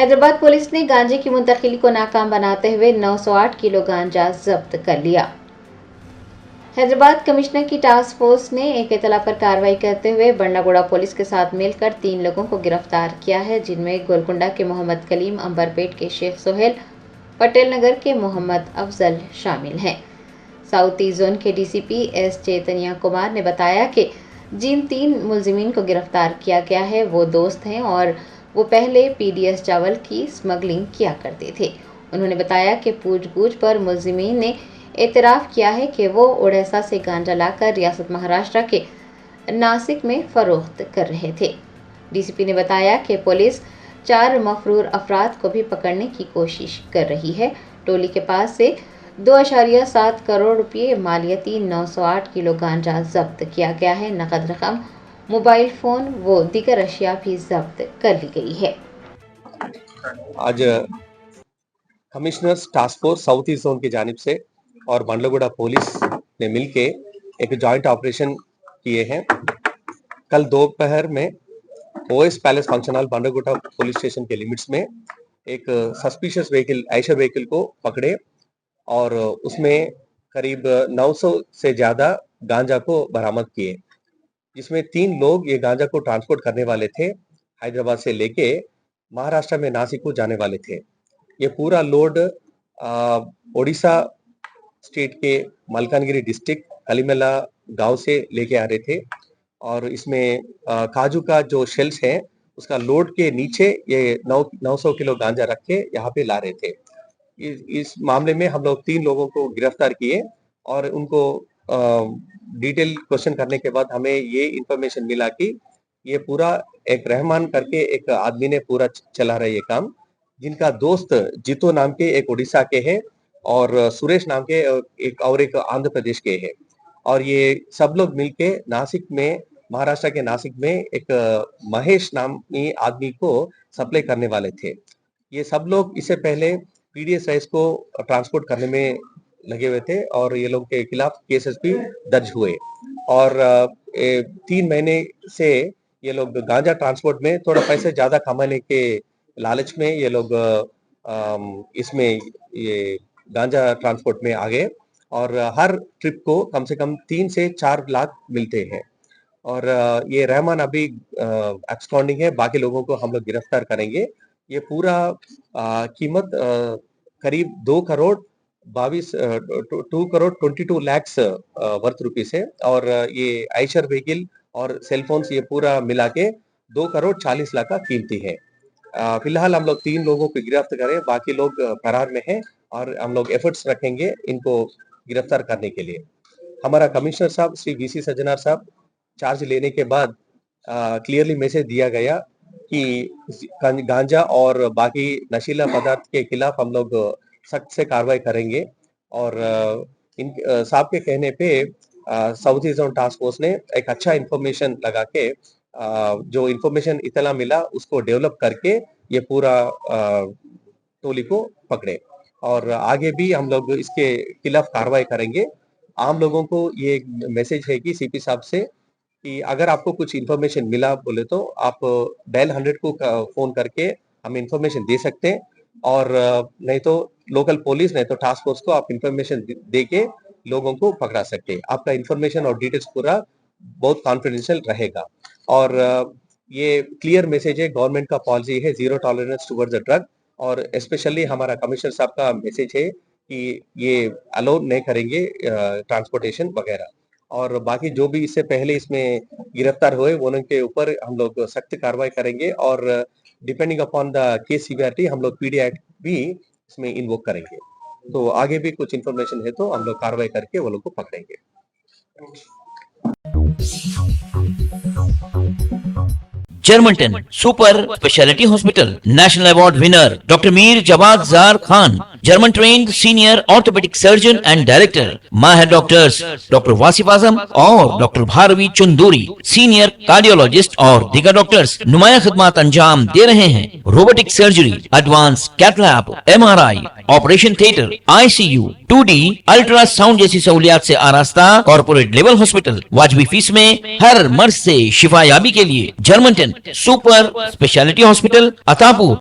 Hyderabad police ने गांजे की मुंतकिली को नाकाम बनाते हुए 908 किलो गांजा जब्त कर लिया। हैदराबाद कमिश्नर की टास्क फोर्स ने एक इतला पर कार्रवाई करते हुए बंडागुड़ा पुलिस के साथ मिलकर 3 लोगों को गिरफ्तार किया है, जिनमें गोलकुंडा के मोहम्मद कलीम, अंबरपेट के शेख सोहेल, पटेल नगर के मोहम्मद अफजल शामिल हैं। साउथी जोन के डीसीपी एस चैतन्य कुमार ने बताया कि जिन 3 मुलजिमीन को गिरफ्तार किया गया है वो दोस्त हैं और वो पहले पीडीएस चावल की स्मगलिंग किया करते थे। उन्होंने बताया कि पूछ-पूछ पर मुलजिमीन ने एतराफ़ किया है कि वो ओडिशा से गांजा लाकर रियासत महाराष्ट्र के नासिक में फरोख्त कर रहे थे। डीसीपी ने बताया कि पुलिस 4 मफरूर अफराद को भी पकड़ने की कोशिश कर रही है। टोली के पास से 2.7 करोड़ रुपये मालियती 908 किलो गांजा जब्त किया गया है। नकद रकम, मोबाइल फ़ोन व दीगर अशिया भी जब्त कर ली गई है। आज commissioners task force south east zone की जानिब से और बंडलगुड़ा पुलिस ने मिलके एक जॉइंट ऑपरेशन किए हैं। कल दोपहर में OS Palace function hall Bandlaguda police station के लिमिट्स में एक सस्पिशियस व्हीकल आयशर व्हीकल को पकड़े और उसमें करीब 900 से ज्यादा गांजा को बरामद किए, जिसमें 3 लोग ये गांजा को ट्रांसपोर्ट करने वाले थे। हैदराबाद से लेके महाराष्ट्र में नासिक को जाने वाले थे। ये पूरा लोड ओडिशा स्टेट के मलकानगिरी डिस्ट्रिक्ट कलीमेला गांव से लेके आ रहे थे और इसमें काजू का जो शेल्स है उसका लोड के नीचे ये 900 किलो गांजा रख के यहाँ पे ला रहे थे। इस मामले में हम लोग 3 लोगों को गिरफ्तार किए और उनको डिटेल क्वेश्चन करने के बाद हमें ये इंफॉर्मेशन मिला कि ये पूरा एक रहमान करके एक आदमी ने पूरा चला रहा है ये काम, जिनका दोस्त जीतो नाम के एक उड़ीसा के है और सुरेश नाम के एक आंध्र प्रदेश के है। और ये सब लोग मिलके नासिक में, महाराष्ट्र के नासिक में एक महेश नामी आदमी को सप्लाई करने वाले थे। ये सब लोग इससे पहले पीडीएस राइस को ट्रांसपोर्ट करने में लगे हुए थे और ये लोग के खिलाफ केसेस भी दर्ज हुए और 3 महीने से ये लोग गांजा ट्रांसपोर्ट में थोड़ा पैसे ज्यादा कमाने के लालच में ये लोग इसमें ये गांजा ट्रांसपोर्ट में आ गए और हर ट्रिप को कम से कम 3 से 4 लाख मिलते हैं और ये रहमान अभी एब्सकॉन्डिंग है। बाकी लोगों को हम लोग गिरफ्तार करेंगे। ये पूरा कीमत करीब 2 करोड़ 22 lakhs वर्थ रुपीस है और ये आयशर व्हीकल और सेलफोन्स ये पूरा मिला के 2 करोड़ 40 लाख का कीमती है। फिलहाल हम लोग 3 लोगों को गिरफ्तार करें, बाकी लोग फरार में हैं और हम लोग एफर्ट्स रखेंगे इनको गिरफ्तार करने के लिए। हमारा कमिश्नर साहब श्री वीसी सज्जनार साहब चार्ज लेने के बाद क्लियरली मैसेज दिया गया कि गांजा और बाकी नशीला पदार्थ के खिलाफ हम लोग सख्त से कार्रवाई करेंगे और इन साहब के कहने पे south east zone task force ने एक अच्छा इंफॉर्मेशन लगा के जो इंफॉर्मेशन इतना मिला उसको डेवलप करके ये पूरा टोली को पकड़े और आगे भी हम लोग इसके खिलाफ कार्रवाई करेंगे। आम लोगों को ये मैसेज है कि सीपी साहब से कि अगर आपको कुछ इंफॉर्मेशन मिला बोले तो आप डायल 100 को फोन करके हमें इंफॉर्मेशन दे सकते हैं और नहीं तो लोकल पुलिस नहीं तो टास्क फोर्स को आप इंफॉर्मेशन दे के लोगों को पकड़ा सकते हैं। आपका इंफॉर्मेशन और डिटेल्स पूरा बहुत कॉन्फिडेंशियल रहेगा और ये क्लियर मैसेज है, गवर्नमेंट का पॉलिसी है zero tolerance towards the drug और स्पेशली हमारा कमिश्नर साहब का मैसेज है कि ये अलाउ नहीं करेंगे ट्रांसपोर्टेशन वगैरह और बाकी जो भी इससे पहले इसमें गिरफ्तार हुए उनके ऊपर हम लोग सख्त कार्रवाई करेंगे और depending upon the case severity हम लोग पीडी एक्ट भी इसमें इन्वोक करेंगे। तो आगे भी कुछ इंफॉर्मेशन है तो हम लोग कार्रवाई करके वो लोग को पकड़ेंगे। Germanten super speciality hospital, national award winner doctor Mir Jawad Jar Khan, German trained senior orthopaedic surgeon and director, माहिर डॉक्टर्स डॉक्टर वासिफ आजम और doctor Bharvi Chanduri, senior cardiologist और दीगर डॉक्टर्स नुमाया खिदमत अंजाम दे रहे हैं। Robotic surgery, advance cath lab, MRI, operation theatre, ICU, 2D ultrasound जैसी सहूलियात से आरास्ता कॉर्पोरेट लेवल हॉस्पिटल, वाजबी फीस में हर मर्ज से शिफायाबी के लिए Germanton super speciality hospital, Attapur.